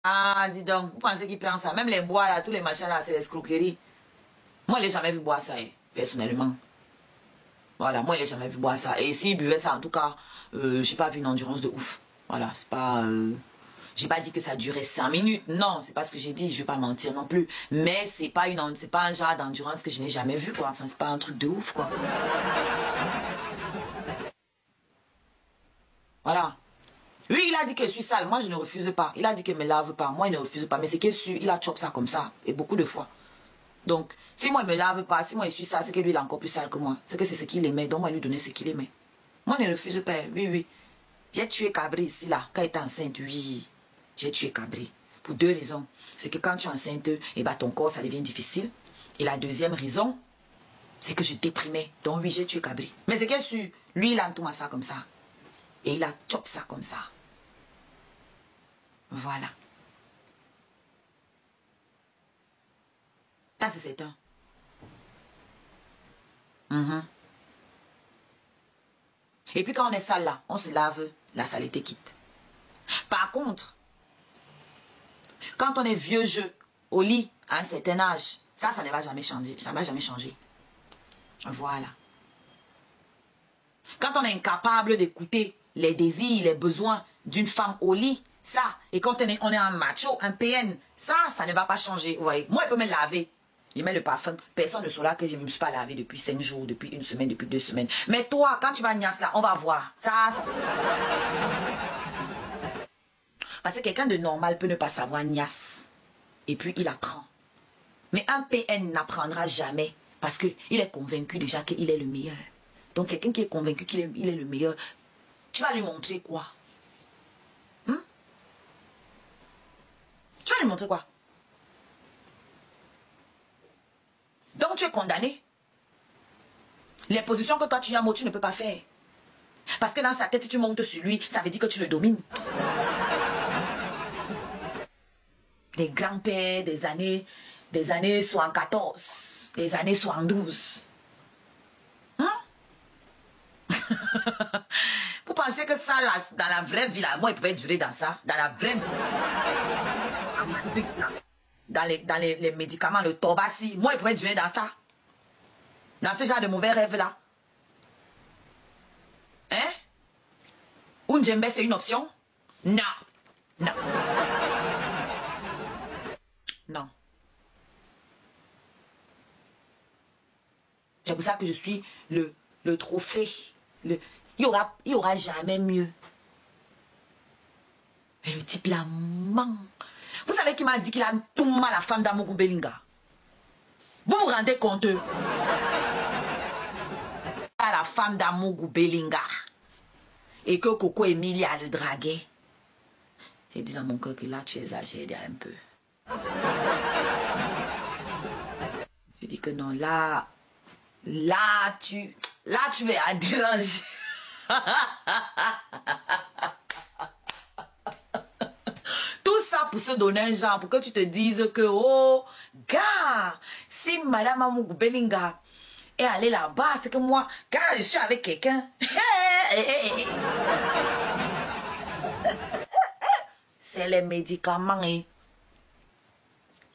Ah, dis donc, vous pensez qu'il prend ça? Même les bois là, tous les machins là, c'est l'escroquerie. Moi, je n'ai jamais vu boire ça, personnellement. Voilà, moi, je n'ai jamais vu boire ça. Et s'il buvait ça, en tout cas, j'ai pas vu une endurance de ouf. Voilà, c'est pas... j'ai pas dit que ça durait 5 minutes. Non, c'est pas ce que j'ai dit, je vais pas mentir non plus. Mais c'est pas un genre d'endurance que je n'ai jamais vu, quoi. Enfin, c'est pas un truc de ouf, quoi. Voilà. Lui, il a dit que je suis sale. Moi, je ne refuse pas. Il a dit qu'il ne me lave pas. Moi, il ne refuse pas. Mais c'est que sûr, il a chop ça comme ça. Et beaucoup de fois. Donc, si moi, il ne me lave pas, si moi, je suis sale, c'est que lui, il est encore plus sale que moi. C'est que c'est ce qu'il aimait. Donc, moi, lui donner ce qu'il aimait. Moi, je ne refuse pas. Oui, oui. J'ai tué Cabri ici, là. Quand il était enceinte, oui. J'ai tué Cabri. Pour 2 raisons. C'est que quand tu es enceinte, eh ben, ton corps, ça devient difficile. Et la deuxième raison, c'est que je déprimais. Donc, oui, j'ai tué Cabri. Mais c'est que sûr, lui, il a entouré ça comme ça. Et il a chop ça comme ça. Voilà. Ça, c'est certain. Et puis quand on est sale là, on se lave, la saleté quitte. Par contre, quand on est vieux jeu au lit à un certain âge, ça ne va jamais changer. Ça ne va jamais changer. Voilà. Quand on est incapable d'écouter les désirs, les besoins d'une femme au lit, ça, et quand on est un macho, un PN, ça ne va pas changer. Vous voyez, moi, il peut me laver. Il met le parfum. Personne ne saura que je ne me suis pas lavé depuis 5 jours, depuis 1 semaine, depuis 2 semaines. Mais toi, quand tu vas niasse là, on va voir. Ça. Parce que quelqu'un de normal peut ne pas savoir niasse. Et puis, il apprend. Mais un PN n'apprendra jamais. Parce qu'il est convaincu déjà qu'il est le meilleur. Donc, quelqu'un qui est convaincu qu'il est le meilleur, tu vas lui montrer quoi? Tu vas lui montrer quoi? Donc, tu es condamné. Les positions que toi, tu as, tu ne peux pas faire. Parce que dans sa tête, si tu montes sur lui, ça veut dire que tu le domines. Des grands-pères des années 74, des années 72. Vous pensez que ça, là, dans la vraie vie, là, moi, il pouvait durer dans ça? Dans la vraie vie. Dans les médicaments, le Tobassi, moi, il pouvait durer dans ça? Dans ce genre de mauvais rêves-là? Hein? Ou Djembe, c'est une option? Non. Non. Non. C'est pour ça que je suis le trophée. Il y aura jamais mieux. Mais le type là ment. Vous savez qui m'a dit qu'il a tout mal la femme d'Amougou Belinga? Vous vous rendez compte? À la femme d'Amougou Belinga. Et que Coco Emilia le draguait. J'ai dit dans mon cœur que là tu exagères un peu. J'ai dit que non, là tu vas déranger. Tout ça pour se donner un genre, pour que tu te dises que, oh, gars, si Madame Amougou Belinga est allée là-bas, c'est que moi, quand je suis avec quelqu'un, c'est les médicaments.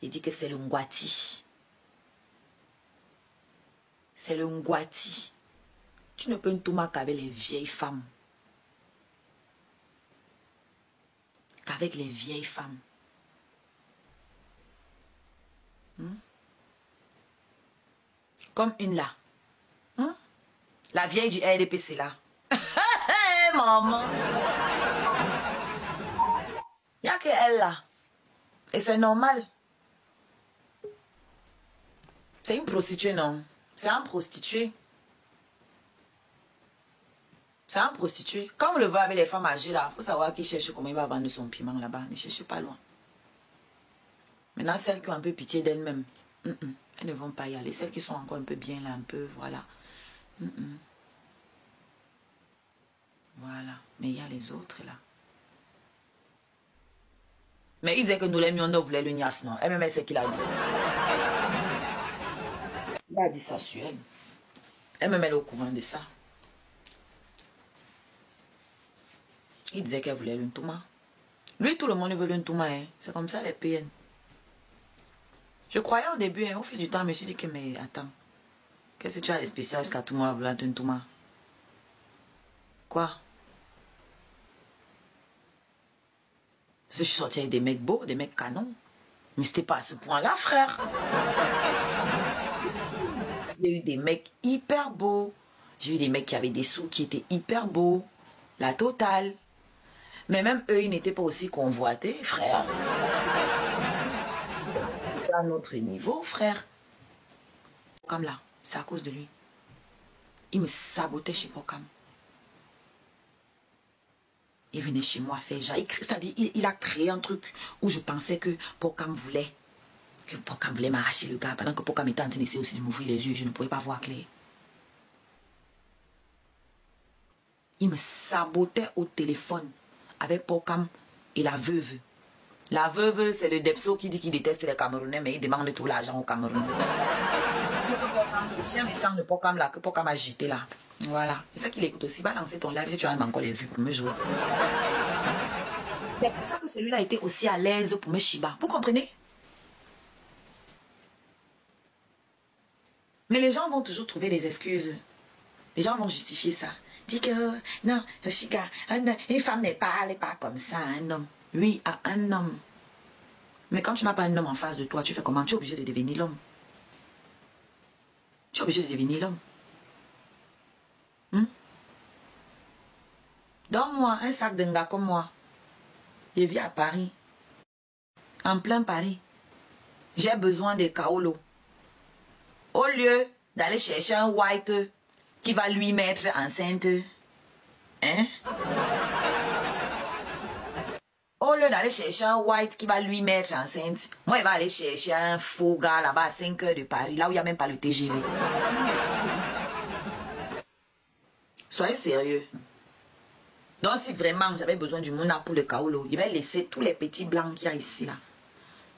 Il dit que c'est le Ngwati. C'est le Ngwati. Tu ne peux tout marquer avec les vieilles femmes. Qu'avec les vieilles femmes. Comme une là. La vieille du RDPC là. Maman. Il n'y a que elle là. Et c'est normal. C'est une prostituée, non? C'est un prostitué. C'est un prostitué. Quand vous le voyez avec les femmes âgées là, il faut savoir qu'il cherche comment il va vendre son piment là-bas. Ne cherchez pas loin. Maintenant, celles qui ont un peu pitié d'elles-mêmes, elles ne vont pas y aller. Celles qui sont encore un peu bien là, un peu, voilà. Voilà. Mais il y a les autres là. Mais ils disaient que nous les mignons voulaient le nias, non? Elle-même, c'est qu'il a dit. Il a dit ça sur elle. Elle-même, elle est au courant de ça. Il disait qu'elle voulait le Ntouma. Lui, tout le monde veut le Ntouma. Hein. C'est comme ça les PN. Je croyais au début, hein, au fil du temps, je me suis dit que, mais attends, qu'est-ce que tu as de spécial jusqu'à tout le monde vouloir un Ntouma? Quoi? Parce que je suis sortie avec des mecs beaux, des mecs canons. Mais c'était pas à ce point-là, frère. J'ai eu des mecs hyper beaux. J'ai eu des mecs qui avaient des sous qui étaient hyper beaux. La totale. Mais même eux, ils n'étaient pas aussi convoités, frère. À notre niveau, frère. Comme là, c'est à cause de lui. Il me sabotait chez Pokam. Il venait chez moi faire genre. C'est-à-dire, il a créé un truc où je pensais que Pokam voulait. Que Pokam voulait m'arracher le gars. Pendant que Pokam était en train d'essayer aussi de m'ouvrir les yeux. Je ne pouvais pas voir clair. Il me sabotait au téléphone avec Pokam et la veuve. La veuve, c'est le Depso qui dit qu'il déteste les Camerounais, mais il demande tout l'argent aux Camerounais. Le chien méchant de Pokam là, que Pokam a jeté là. Voilà. C'est ça qu'il écoute aussi. Va lancer ton live si tu as encore les vues pour me jouer. C'est pour ça que celui-là était aussi à l'aise pour me chiba. Vous comprenez? Mais les gens vont toujours trouver des excuses. Les gens vont justifier ça. Dis que, non, Chica, une femme ne parle pas comme ça à un homme. Oui, à un homme. Mais quand tu n'as pas un homme en face de toi, tu fais comment? Tu es obligé de devenir l'homme. Tu es obligé de devenir l'homme. Donne-moi un sac de gars comme moi. Je vis à Paris. En plein Paris. J'ai besoin de kaolo. Au lieu d'aller chercher un white qui va lui mettre enceinte. Hein? Au lieu d'aller chercher un white qui va lui mettre enceinte, moi, il va aller chercher un faux gars là-bas à 5 heures de Paris, là où il n'y a même pas le TGV. Soyez sérieux. Donc, si vraiment j'avais besoin du monde pour le kaolo, je vais laisser tous les petits blancs qu'il y a ici, là.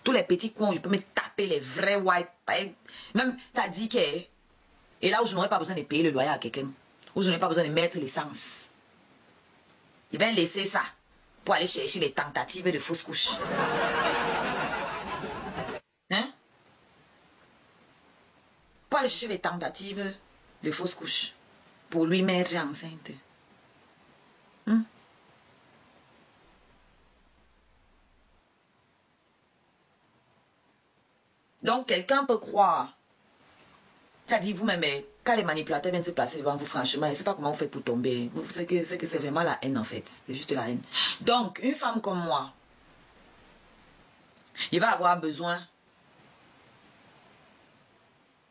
Tous les petits coins où je peux me taper les vrais whites. Même, t'as dit que... Et là où je n'aurais pas besoin de payer le loyer à quelqu'un. Où je n'aurais pas besoin de mettre l'essence. Je vais laisser ça pour aller chercher les tentatives de fausses couches. Hein? Pour aller chercher les tentatives de fausses couches. Pour lui mettre enceinte. Donc, quelqu'un peut croire. C'est-à-dire, vous-même, quand les manipulateurs viennent se placer devant vous, franchement, je ne sais pas comment vous faites pour tomber. Vous savez que c'est vraiment la haine, en fait. C'est juste la haine. Donc, une femme comme moi, il va avoir besoin.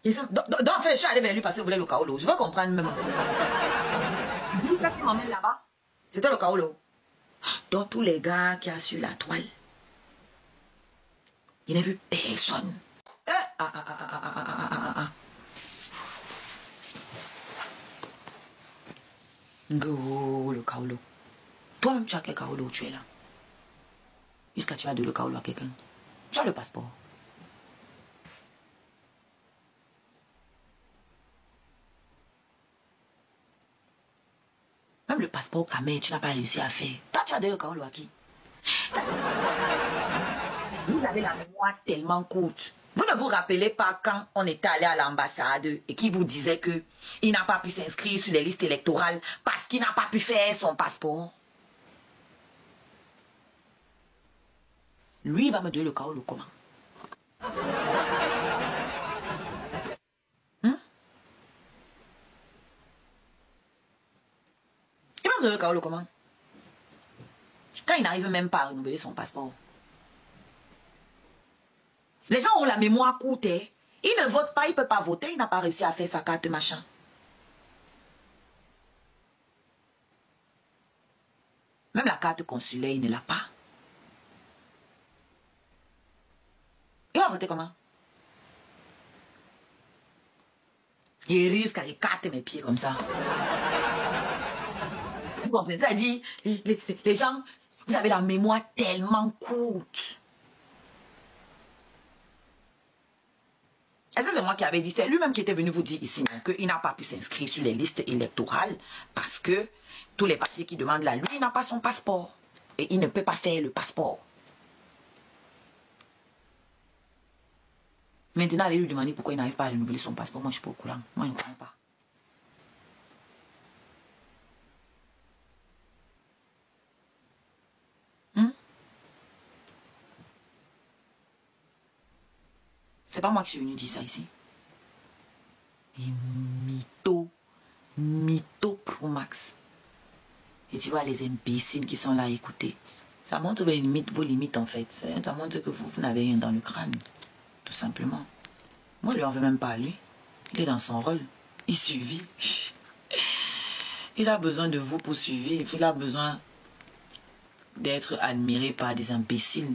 Donc, en fait, je suis allée vers lui parce que vous voulez le kaolo. Je veux comprendre même. Qu'est-ce qu'il m'emmène là-bas? C'était le kaolo. Donc, tous les gars qui sont sur la toile, il n'a vu personne. Go, le kaolo. Toi-même, tu as quel kaolo où tu es là? Jusqu'à tu as de le kaolo à quelqu'un. Tu as le passeport. Même le passeport Kamé, tu n'as pas réussi à faire. Toi, tu as de le kaolo à qui? Vous avez la mémoire tellement courte. Vous ne vous rappelez pas quand on était allé à l'ambassade et qui vous disait que il n'a pas pu s'inscrire sur les listes électorales parce qu'il n'a pas pu faire son passeport. Lui, il va me donner le kaolo comment? Il va me donner le kaolo comment? Quand il n'arrive même pas à renouveler son passeport. Les gens ont la mémoire courte. Il ne vote pas, il ne peut pas voter, il n'a pas réussi à faire sa carte machin. Même la carte consulaire, il ne l'a pas. Il va voter comment? Il risque à écarter mes pieds comme ça. Vous comprenez? Ça dit, les gens, vous avez la mémoire tellement courte. Est-ce que c'est moi qui avais dit? C'est lui-même qui était venu vous dire ici qu'il n'a pas pu s'inscrire sur les listes électorales parce que tous les papiers qu'il demande là, lui, il n'a pas son passeport. Et il ne peut pas faire le passeport. Maintenant, allez lui demander pourquoi il n'arrive pas à renouveler son passeport. Moi, je ne suis pas au courant. Moi, je ne comprends pas. C'est pas moi qui suis venu dire ça ici. Et mytho pro max. Et tu vois les imbéciles qui sont là à écouter. Ça montre vos limites en fait. Ça montre que vous n'avez rien dans le crâne. Tout simplement. Moi, je lui en veux même pas à lui. Il est dans son rôle. Il suffit. Il a besoin de vous pour suivre. Il a besoin d'être admiré par des imbéciles.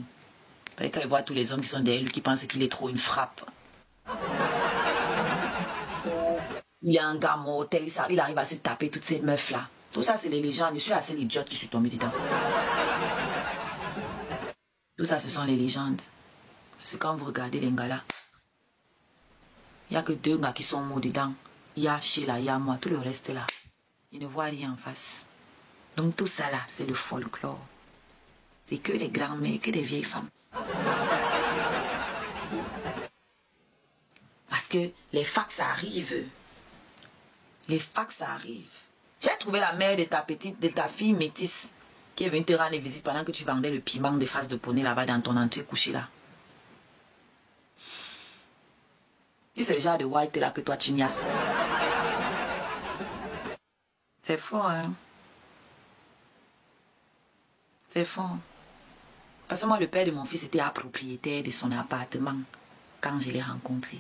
Quand il voit tous les hommes qui sont derrière lui, qui pensent qu'il est trop une frappe. Il y a un gars mortel, il arrive à se taper toutes ces meufs-là. Tout ça, c'est les légendes. Je suis la seule idiote qui suis tombée dedans. Tout ça, ce sont les légendes. Parce que quand vous regardez les gars là, il n'y a que 2 gars qui sont morts dedans. Il y a Sheila, il y a moi, tout le reste là. Ils ne voient rien en face. Donc tout ça là, c'est le folklore. C'est que les grands-mères, que des vieilles femmes. Parce que les fax arrivent. Les fax arrivent. J'ai trouvé la mère de ta fille métisse qui est venue te rendre visite pendant que tu vendais le piment des faces de poney là-bas dans ton entrée couché là. Si c'est le genre de white là que toi tu niasses. C'est fort, hein. C'est fort. Parce que moi, le père de mon fils était propriétaire de son appartement quand je l'ai rencontré.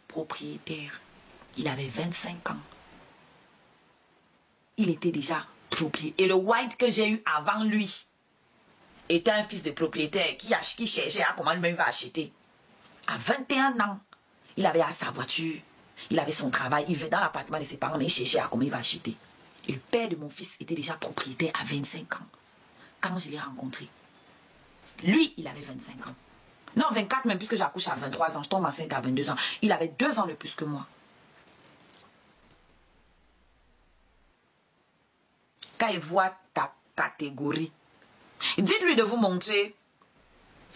Propriétaire. Il avait 25 ans. Il était déjà propriétaire. Et le white que j'ai eu avant lui était un fils de propriétaire qui cherchait à comment lui-même va acheter. À 21 ans, il avait sa voiture, il avait son travail, il vivait dans l'appartement de ses parents, mais il cherchait à comment il va acheter. Et le père de mon fils était déjà propriétaire à 25 ans quand je l'ai rencontré. Lui, il avait 25 ans. Non, 24 même, puisque j'accouche à 23 ans. Je tombe enceinte à 22 ans. Il avait 2 ans de plus que moi. Quand il voit ta catégorie, dites-lui de vous montrer,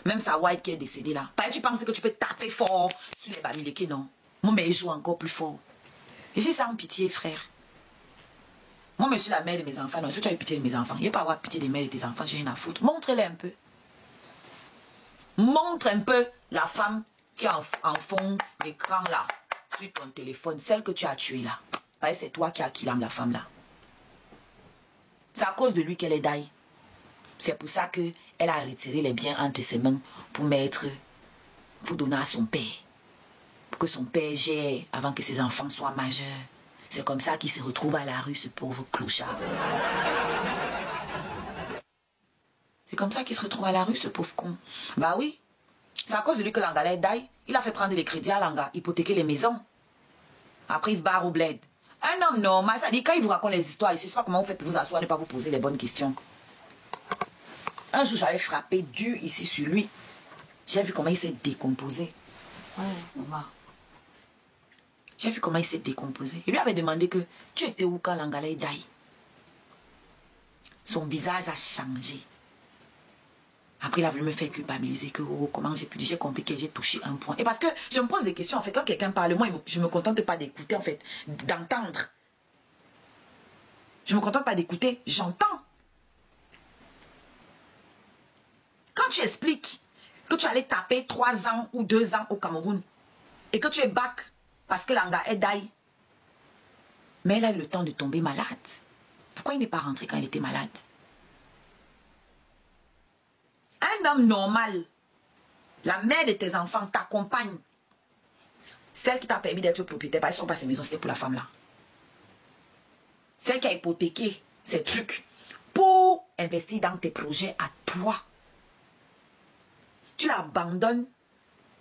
même sa white qui est décédée là. Parce que tu penses que tu peux taper fort sur les bamileke, non. Moi, mais il joue encore plus fort. Et j'ai ça en pitié, frère. Moi, je suis la mère de mes enfants. Non, si tu as eu pitié de mes enfants, il n'y a pas à avoir pitié des mères de tes enfants, j'ai rien à foutre. Montre-les un peu. Montre un peu la femme qui est en fond d'écran là, sur ton téléphone, celle que tu as tuée là. C'est toi qui as killé la femme là. C'est à cause de lui qu'elle est daille. C'est pour ça qu'elle a retiré les biens entre ses mains pour donner à son père. Pour que son père gère avant que ses enfants soient majeurs. C'est comme ça qu'il se retrouve à la rue, ce pauvre clochard. C'est comme ça qu'il se retrouve à la rue, ce pauvre con. Bah oui. C'est à cause de lui que Langa daille. Il a fait prendre les crédits à Langa, hypothéquer les maisons. Après, il se barre au bled. Un homme normal, ça dit quand il vous raconte les histoires, je ne sais pas comment vous faites pour vous asseoir et ne pas vous poser les bonnes questions. Un jour, j'avais frappé dur ici sur lui. J'ai vu comment il s'est décomposé. Ouais, maman. J'ai vu comment il s'est décomposé. Il lui avait demandé que tu étais où quand Langa daille. Son visage a changé. Après, il a voulu me faire culpabiliser que comment j'ai pu dire, j'ai compris que j'ai touché un point. Et parce que je me pose des questions, en fait, quand quelqu'un parle, moi, je ne me contente pas d'écouter, en fait, d'entendre. Je ne me contente pas d'écouter, j'entends. Quand tu expliques que tu allais taper 3 ans ou 2 ans au Cameroun et que tu es back parce que Langa est daille, mais elle a eu le temps de tomber malade. Pourquoi il n'est pas rentré quand il était malade? Un homme normal, la mère de tes enfants t'accompagne. Celle qui t'a permis d'être propriétaire, parce qu'ils ne sont pas ses maisons, c'était pour la femme là. Celle qui a hypothéqué ces trucs pour investir dans tes projets à toi. Tu l'abandonnes,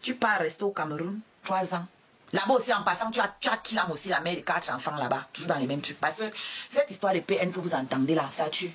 tu pars rester au Cameroun 3 ans. Là-bas aussi, en passant, tu as killé aussi la mère de 4 enfants là-bas, toujours dans les mêmes trucs. Parce que cette histoire de PN que vous entendez là, ça tue.